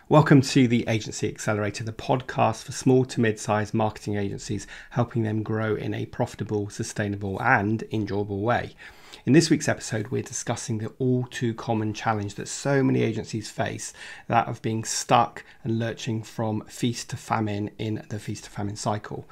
Welcome to the Agency Accelerator, the podcast for small to mid-sized marketing agencies, helping them grow in a profitable, sustainable and enjoyable way. In this week's episode, we're discussing the all too common challenge that so many agencies face, that of being stuck and lurching from feast to famine in the feast to famine cycle.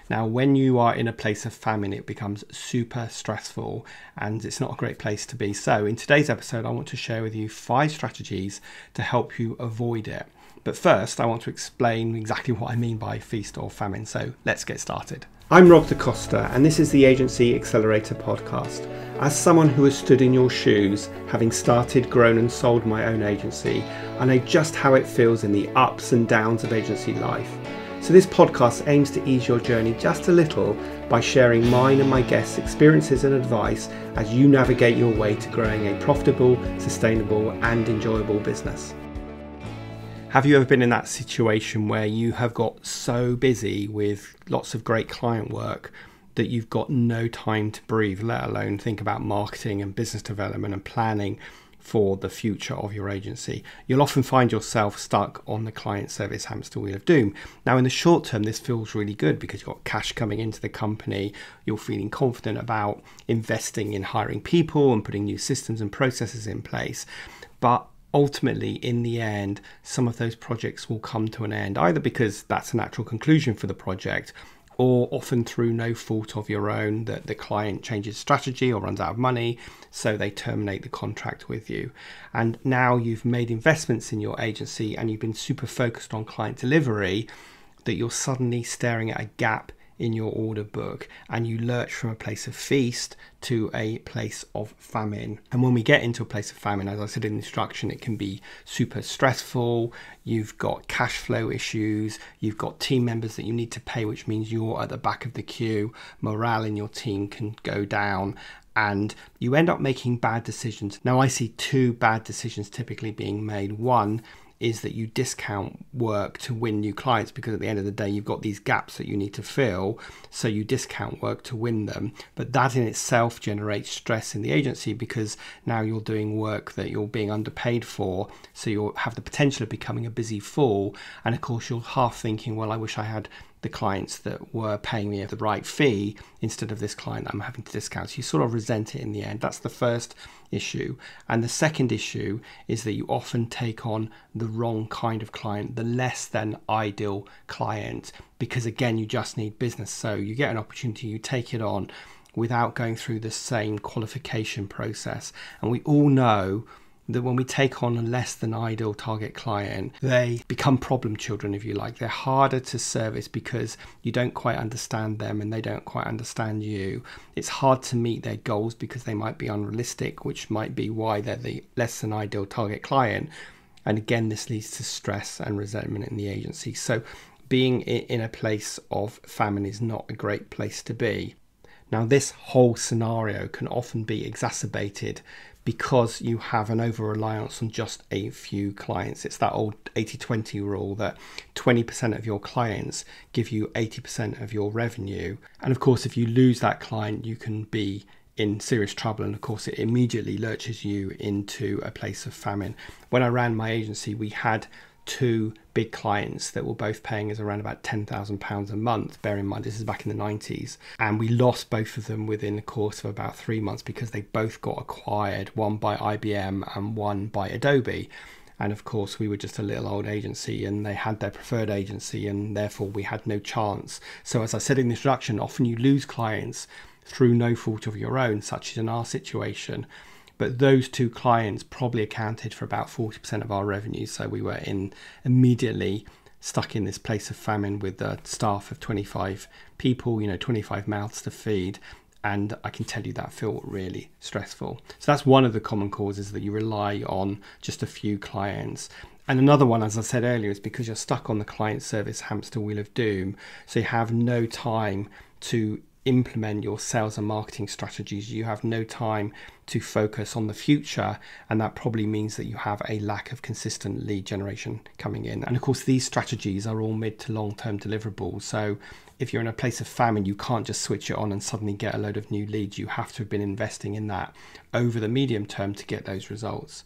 Now, when you are in a place of famine, it becomes super stressful and it's not a great place to be. So in today's episode, I want to share with you 5 strategies to help you avoid it. But first, I want to explain exactly what I mean by feast or famine. So let's get started. I'm Costa, and this is the Agency Accelerator podcast. As someone who has stood in your shoes, having started, grown and sold my own agency, I know just how it feels in the ups and downs of agency life. So this podcast aims to ease your journey just a little by sharing mine and my guests' experiences and advice as you navigate your way to growing a profitable, sustainable and enjoyable business. Have you ever been in that situation where you have got so busy with lots of great client work that you've got no time to breathe, let alone think about marketing and business development and planning for the future of your agency? You'll often find yourself stuck on the client service hamster wheel of doom. Now, in the short term, this feels really good because you've got cash coming into the company. You're feeling confident about investing in hiring people and putting new systems and processes in place. But ultimately, in the end, some of those projects will come to an end, either because that's a natural conclusion for the project, or often through no fault of your own, that the client changes strategy or runs out of money, so they terminate the contract with you. And now you've made investments in your agency and you've been super focused on client delivery, that you're suddenly staring at a gap in your order book and you lurch from a place of feast to a place of famine. And when we get into a place of famine, as I said in the instruction, it can be super stressful. You've got cash flow issues, you've got team members that you need to pay, which means you're at the back of the queue. Morale in your team can go down and you end up making bad decisions. Now, I see 2 bad decisions typically being made. One is that you discount work to win new clients, because at the end of the day, you've got these gaps that you need to fill. So you discount work to win them. But that in itself generates stress in the agency, because now you're doing work that you're being underpaid for. So you'll have the potential of becoming a busy fool. And of course, you're half thinking, well, I wish I had the clients that were paying me the right fee instead of this client that I'm having to discount. So you sort of resent it in the end. That's the first issue. And the second issue is that you often take on the wrong kind of client, the less than ideal client, because again, you just need business. So you get an opportunity, you take it on without going through the same qualification process. And we all know that when we take on a less than ideal target client, they become problem children, if you like. They're harder to service because you don't quite understand them and they don't quite understand you. It's hard to meet their goals because they might be unrealistic, which might be why they're the less than ideal target client. And again, this leads to stress and resentment in the agency. So being in a place of famine is not a great place to be. Now, this whole scenario can often be exacerbated because you have an over-reliance on just a few clients. It's that old 80-20 rule that 20% of your clients give you 80% of your revenue. And of course, if you lose that client, you can be in serious trouble. And of course, it immediately lurches you into a place of famine. When I ran my agency, we had 2 big clients that were both paying us around about £10,000 a month. Bear in mind, this is back in the 90s. And we lost both of them within the course of about 3 months because they both got acquired, one by IBM and one by Adobe. And of course, we were just a little old agency and they had their preferred agency and therefore we had no chance. So as I said in the introduction, often you lose clients through no fault of your own, such as in our situation. But those 2 clients probably accounted for about 40% of our revenue. So we were immediately stuck in this place of famine with a staff of 25 people, 25 mouths to feed. And I can tell you that felt really stressful. So that's one of the common causes, that you rely on just a few clients. And another one, as I said earlier, is because you're stuck on the client service hamster wheel of doom. So you have no time to implement your sales and marketing strategies. You have no time to focus on the future, and that probably means that you have a lack of consistent lead generation coming in. And of course, these strategies are all mid to long-term deliverables. So if you're in a place of famine, you can't just switch it on and suddenly get a load of new leads. You have to have been investing in that over the medium term to get those results.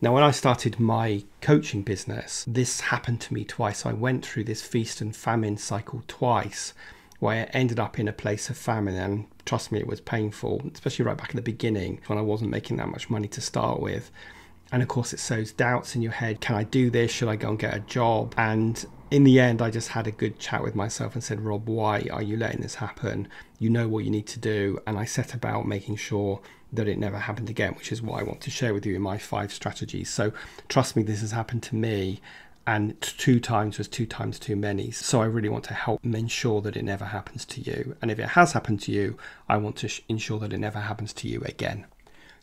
Now, when I started my coaching business, this happened to me twice. I went through this feast and famine cycle twice, where I ended up in a place of famine, and trust me, it was painful, especially right back in the beginning when I wasn't making that much money to start with. And of course, it sows doubts in your head. Can I do this? Should I go and get a job? And in the end, I just had a good chat with myself and said, Rob, why are you letting this happen? You know what you need to do. And I set about making sure that it never happened again, which is what I want to share with you in my 5 strategies. So trust me, this has happened to me, and 2 times was 2 times too many. So I really want to help ensure that it never happens to you. And if it has happened to you, I want to ensure that it never happens to you again.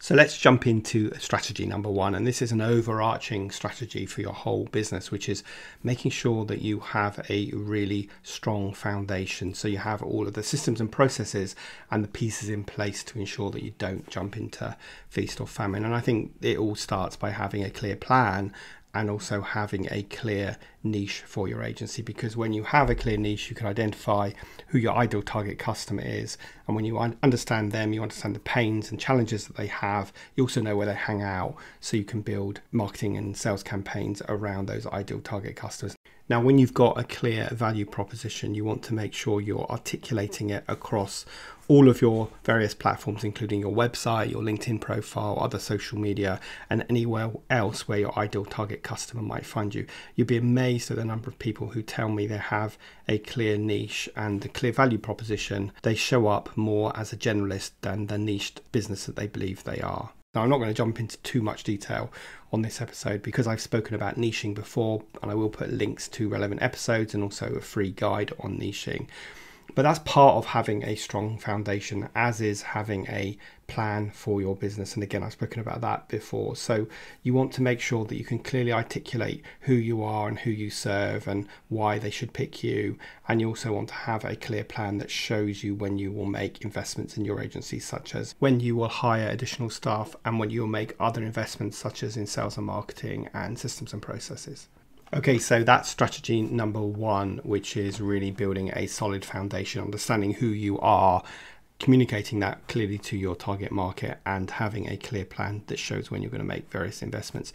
So let's jump into strategy number 1. And this is an overarching strategy for your whole business, which is making sure that you have a really strong foundation. So you have all of the systems and processes and the pieces in place to ensure that you don't jump into feast or famine. And I think it all starts by having a clear plan and also having a clear niche for your agency, because when you have a clear niche, you can identify who your ideal target customer is, and when you understand them, you understand the pains and challenges that they have. You also know where they hang out, so you can build marketing and sales campaigns around those ideal target customers. Now, when you've got a clear value proposition, you want to make sure you're articulating it across all of your various platforms, including your website, your LinkedIn profile, other social media, and anywhere else where your ideal target customer might find you. You'll be amazed at the number of people who tell me they have a clear niche and a clear value proposition. They show up more as a generalist than the niched business that they believe they are. Now, I'm not going to jump into too much detail on this episode because I've spoken about niching before, and I will put links to relevant episodes and also a free guide on niching. But that's part of having a strong foundation, as is having a plan for your business. And again, I've spoken about that before. So you want to make sure that you can clearly articulate who you are and who you serve and why they should pick you. And you also want to have a clear plan that shows you when you will make investments in your agency, such as when you will hire additional staff and when you will make other investments, such as in sales and marketing and systems and processes. Okay, so that's strategy number 1, which is really building a solid foundation, understanding who you are, communicating that clearly to your target market, and having a clear plan that shows when you're going to make various investments.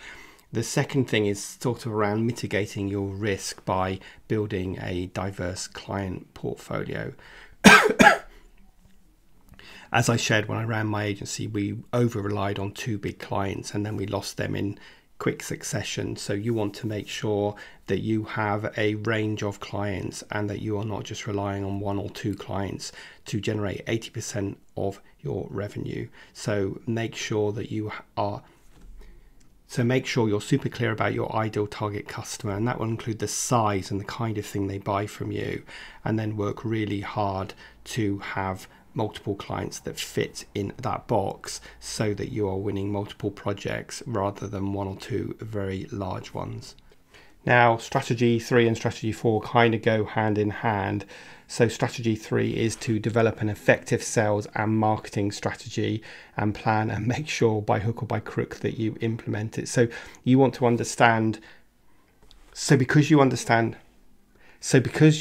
The second thing is sort of around mitigating your risk by building a diverse client portfolio. As I shared when I ran my agency, we over-relied on 2 big clients and then we lost them in quick succession. So you want to make sure that you have a range of clients and that you are not just relying on 1 or 2 clients to generate 80% of your revenue. So make sure that you're super clear about your ideal target customer, and that will include the size and the kind of thing they buy from you, and then work really hard to have multiple clients that fit in that box so that you are winning multiple projects rather than 1 or 2 very large ones. Now, strategy 3 and strategy 4 kind of go hand in hand. So strategy 3 is to develop an effective sales and marketing strategy and plan, and make sure by hook or by crook that you implement it. So you want to understand, because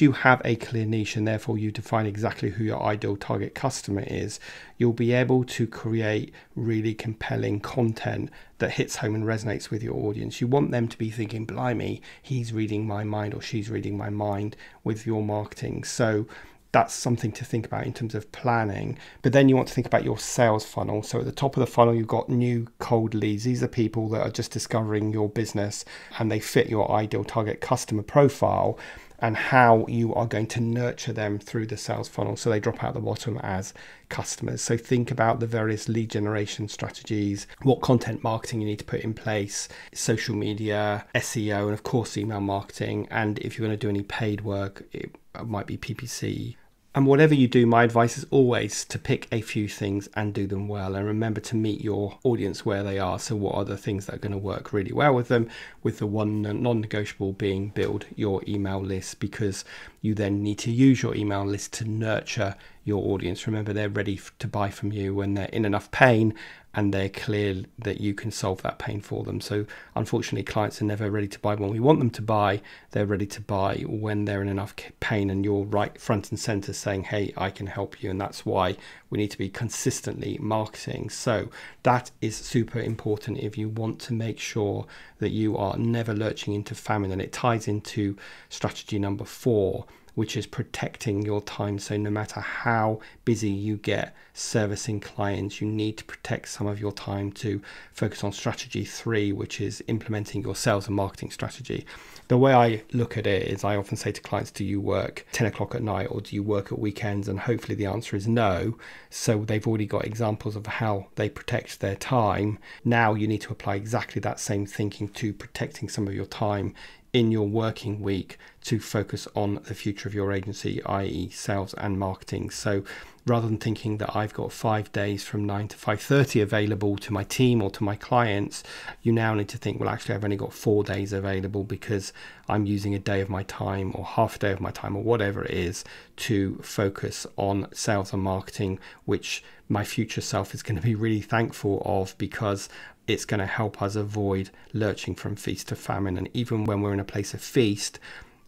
you have a clear niche and therefore you define exactly who your ideal target customer is, you'll be able to create really compelling content that hits home and resonates with your audience. You want them to be thinking, blimey, he's reading my mind or she's reading my mind with your marketing. So that's something to think about in terms of planning. But then you want to think about your sales funnel. So at the top of the funnel, you've got new cold leads. These are people that are just discovering your business and they fit your ideal target customer profile, and how you are going to nurture them through the sales funnel so they drop out the bottom as customers. So think about the various lead generation strategies, what content marketing you need to put in place, social media, SEO, and of course email marketing. And if you're going to do any paid work, it might be PPC. And whatever you do, my advice is always to pick a few things and do them well. And remember to meet your audience where they are. So what are the things that are going to work really well with them, with the one non-negotiable being build your email list, because you then need to use your email list to nurture your audience. Remember, they're ready to buy from you when they're in enough pain and they're clear that you can solve that pain for them. So unfortunately, clients are never ready to buy when we want them to buy. They're ready to buy when they're in enough pain, and you're right front and center saying, hey, I can help you. And that's why we need to be consistently marketing. So that is super important if you want to make sure that you are never lurching into famine. And it ties into strategy number 4, which is protecting your time. So no matter how busy you get servicing clients, you need to protect some of your time to focus on strategy 3, which is implementing your sales and marketing strategy. The way I look at it is I often say to clients, do you work 10 o'clock at night or do you work at weekends? And hopefully the answer is no. So they've already got examples of how they protect their time. Now you need to apply exactly that same thinking to protecting some of your time in your working week to focus on the future of your agency, i.e. sales and marketing. So rather than thinking that I've got 5 days from 9 to 5:30 available to my team or to my clients, you now need to think, well, actually, I've only got 4 days available because I'm using a day of my time or half a day of my time or whatever it is to focus on sales and marketing, which my future self is going to be really thankful of, because it's going to help us avoid lurching from feast to famine. And even when we're in a place of feast,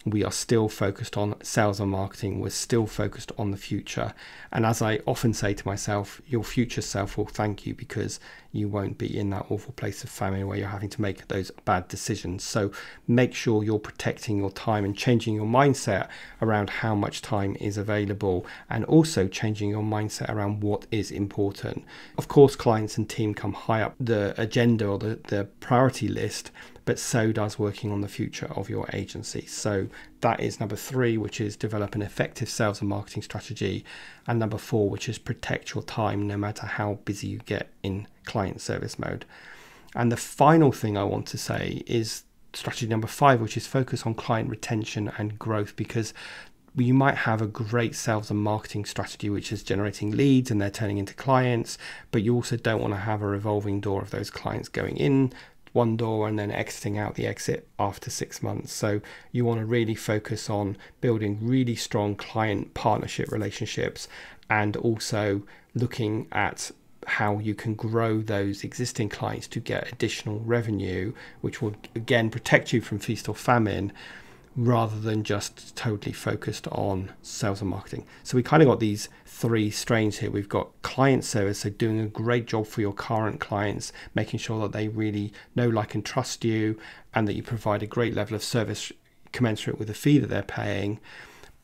we are still focused on sales and marketing. We're still focused on the future. And as I often say to myself, your future self will thank you, because you won't be in that awful place of famine where you're having to make those bad decisions. So make sure you're protecting your time and changing your mindset around how much time is available, and also changing your mindset around what is important. Of course, clients and team come high up the agenda or the priority list, but so does working on the future of your agency. So that is number 3, which is develop an effective sales and marketing strategy. And number 4, which is protect your time no matter how busy you get in client service mode. And the final thing I want to say is strategy number 5, which is focus on client retention and growth, because you might have a great sales and marketing strategy which is generating leads and they're turning into clients, but you also don't want to have a revolving door of those clients going in one door and then exiting out the exit after 6 months. So you want to really focus on building really strong client partnership relationships, and also looking at how you can grow those existing clients to get additional revenue, which will again protect you from feast or famine, rather than just totally focused on sales and marketing. So we kind of got these 3 strains here. We've got client service, so doing a great job for your current clients, making sure that they really know, like, and trust you, and that you provide a great level of service commensurate with the fee that they're paying.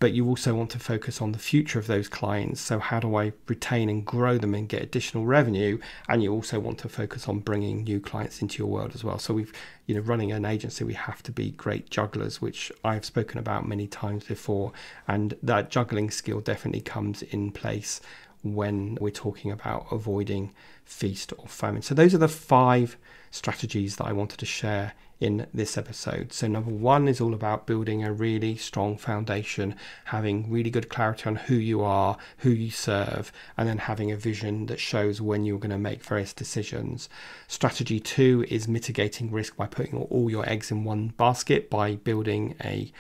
But you also want to focus on the future of those clients. So how do I retain and grow them and get additional revenue? And you also want to focus on bringing new clients into your world as well. So we've, running an agency, we have to be great jugglers, which I've spoken about many times before. And that juggling skill definitely comes in place when we're talking about avoiding feast or famine. So those are the 5 strategies that I wanted to share in this episode. So number 1 is all about building a really strong foundation, having really good clarity on who you are, who you serve, and then having a vision that shows when you're going to make various decisions. Strategy 2 is mitigating risk by putting all your eggs in one basket, by building a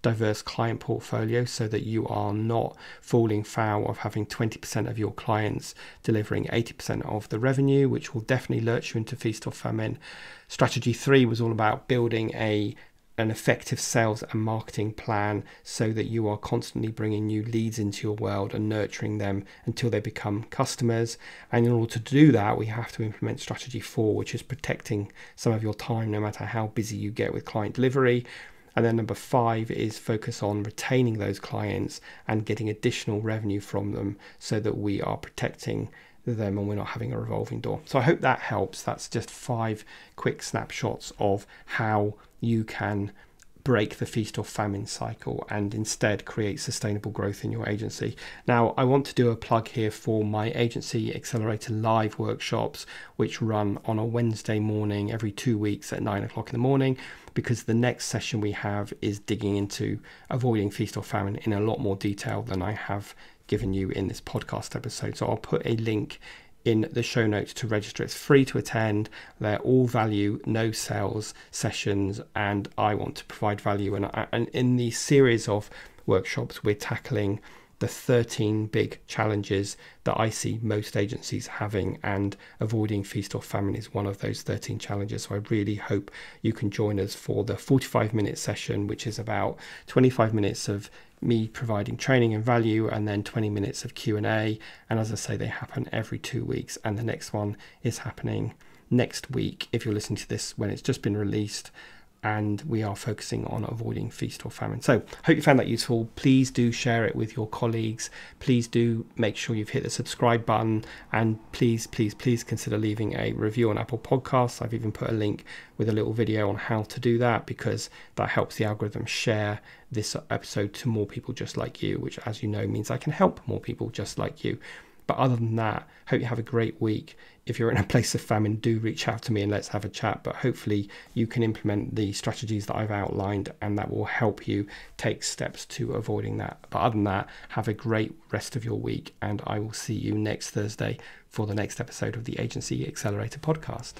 diverse client portfolio so that you are not falling foul of having 20% of your clients delivering 80% of the revenue, which will definitely lurch you into feast or famine. Strategy 3 was all about building an effective sales and marketing plan so that you are constantly bringing new leads into your world and nurturing them until they become customers. And in order to do that, we have to implement strategy 4, which is protecting some of your time no matter how busy you get with client delivery. And then number 5 is focus on retaining those clients and getting additional revenue from them so that we are protecting them and we're not having a revolving door. So I hope that helps. That's just 5 quick snapshots of how you can break the feast or famine cycle and instead create sustainable growth in your agency. Now, I want to do a plug here for my Agency Accelerator live workshops, which run on a Wednesday morning every 2 weeks at 9 o'clock in the morning, because the next session we have is digging into avoiding feast or famine in a lot more detail than I have given you in this podcast episode. So I'll put a link in the show notes to register. It's free to attend. They're all value, no sales sessions, and I want to provide value. And in the series of workshops, we're tackling the 13 big challenges that I see most agencies having, and avoiding feast or famine is one of those 13 challenges. So I really hope you can join us for the 45-minute session, which is about 25 minutes of me providing training and value, and then 20 minutes of Q&A. And as I say, they happen every 2 weeks, and the next one is happening next week if you're listening to this when it's just been released. And we are focusing on avoiding feast or famine. So hope you found that useful. Please do share it with your colleagues. Please do make sure you've hit the subscribe button, and please consider leaving a review on Apple Podcasts. I've even put a link with a little video on how to do that, because that helps the algorithm share this episode to more people just like you, which, as you know, means I can help more people just like you. But other than that, hope you have a great week. If you're in a place of famine, do reach out to me and let's have a chat. But hopefully you can implement the strategies that I've outlined, and that will help you take steps to avoiding that. But other than that, have a great rest of your week, and I will see you next Thursday for the next episode of the Agency Accelerator podcast.